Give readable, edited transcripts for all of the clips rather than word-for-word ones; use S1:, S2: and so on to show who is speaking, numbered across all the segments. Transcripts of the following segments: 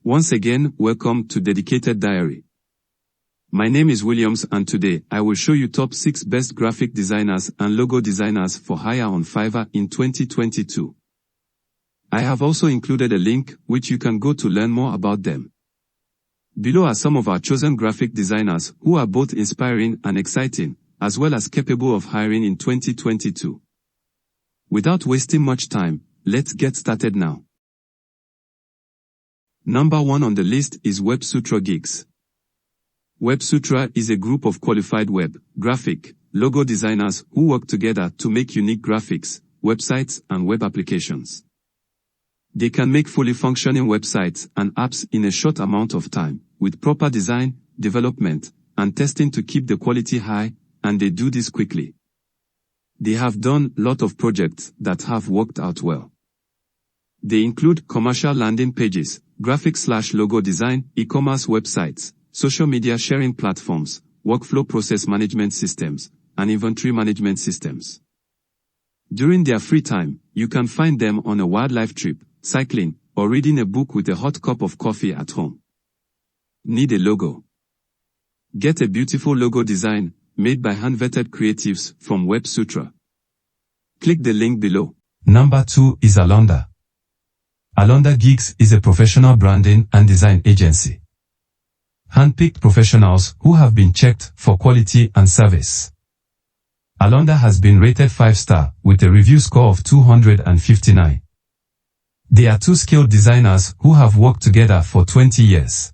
S1: Once again, welcome to Dedicated Diary. My name is Williams and today I will show you top 6 best graphic designers and logo designers for hire on Fiverr in 2022. I have also included a link which you can go to learn more about them. Below are some of our chosen graphic designers who are both inspiring and exciting, as well as capable of hiring in 2022. Without wasting much time, let's get started now. Number 1 on the list is WebSutra Gigs. WebSutra is a group of qualified web, graphic, logo designers who work together to make unique graphics, websites, and web applications. They can make fully functioning websites and apps in a short amount of time, with proper design, development, and testing to keep the quality high, and they do this quickly. They have done a lot of projects that have worked out well. They include commercial landing pages, graphic/logo design, e-commerce websites, social media sharing platforms, workflow process management systems, and inventory management systems. During their free time, you can find them on a wildlife trip, cycling, or reading a book with a hot cup of coffee at home. Need a logo? Get a beautiful logo design, made by hand-vetted creatives from WebSutra. Click the link below.
S2: Number 2 is Alonda. Alonda Gigs is a professional branding and design agency. Handpicked professionals who have been checked for quality and service. Alonda has been rated 5-star with a review score of 259. They are 2 skilled designers who have worked together for 20 years.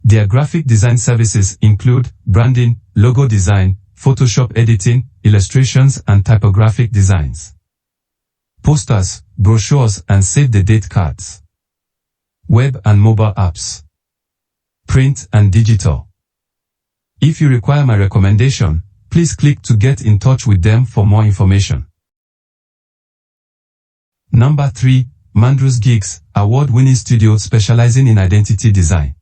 S2: Their graphic design services include branding, logo design, Photoshop editing, illustrations and typographic designs. Posters, brochures and save-the-date cards. Web and mobile apps. Print and digital. If you require my recommendation, please click to get in touch with them for more information. Number 3, Mandrels Gigs, award-winning studio specializing in identity design.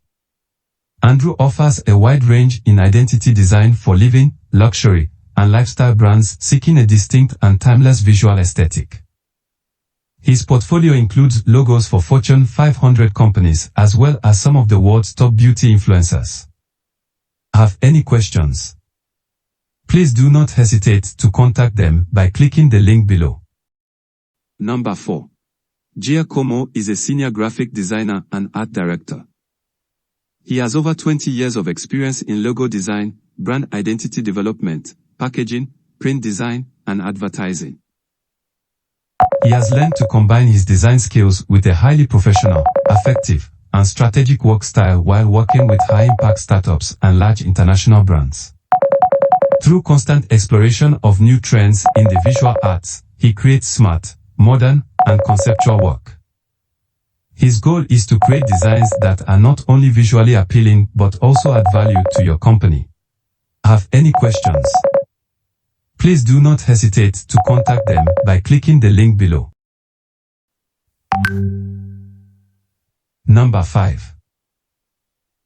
S2: Andrew offers a wide range in identity design for living, luxury, and lifestyle brands seeking a distinct and timeless visual aesthetic. His portfolio includes logos for Fortune 500 companies as well as some of the world's top beauty influencers. Have any questions? Please do not hesitate to contact them by clicking the link below.
S1: Number 4. Giacomo is a senior graphic designer and art director. He has over 20 years of experience in logo design, brand identity development, packaging, print design, and advertising.
S2: He has learned to combine his design skills with a highly professional, effective, and strategic work style while working with high-impact startups and large international brands. Through constant exploration of new trends in the visual arts, he creates smart, modern, and conceptual work. His goal is to create designs that are not only visually appealing but also add value to your company. Have any questions? Please do not hesitate to contact them by clicking the link below. Number 5.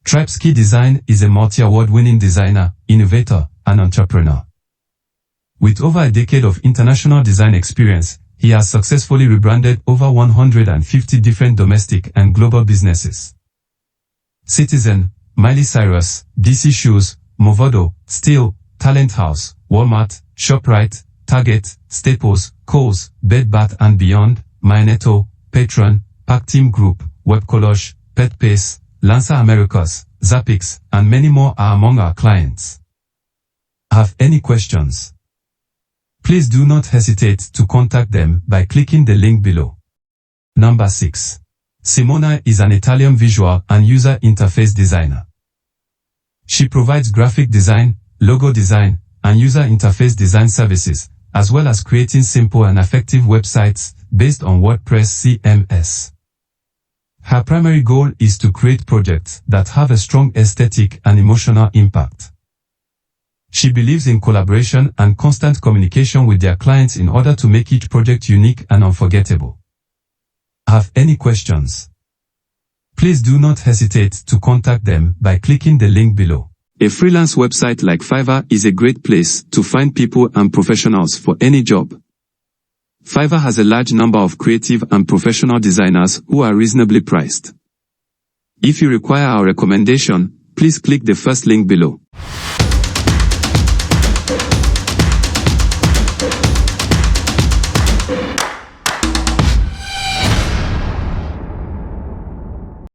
S2: Trebskidesign is a multi-award-winning designer, innovator, and entrepreneur. With over a decade of international design experience, he has successfully rebranded over 150 different domestic and global businesses. Citizen, Miley Cyrus, DC Shoes, Movodo, Steel, Talent House, Walmart, ShopRite, Target, Staples, Kohl's, Bed Bath & Beyond, Magneto, Patron, Pack Team Group, Webcollage, PetPace, Lancer Americas, Zappix, and many more are among our clients. Have any questions? Please do not hesitate to contact them by clicking the link below. Number 6. Simona is an Italian visual and user interface designer. She provides graphic design, logo design, and user interface design services, as well as creating simple and effective websites based on WordPress CMS. Her primary goal is to create projects that have a strong aesthetic and emotional impact. She believes in collaboration and constant communication with their clients in order to make each project unique and unforgettable. Have any questions? Please do not hesitate to contact them by clicking the link below.
S1: A freelance website like Fiverr is a great place to find people and professionals for any job. Fiverr has a large number of creative and professional designers who are reasonably priced. If you require our recommendation, please click the first link below.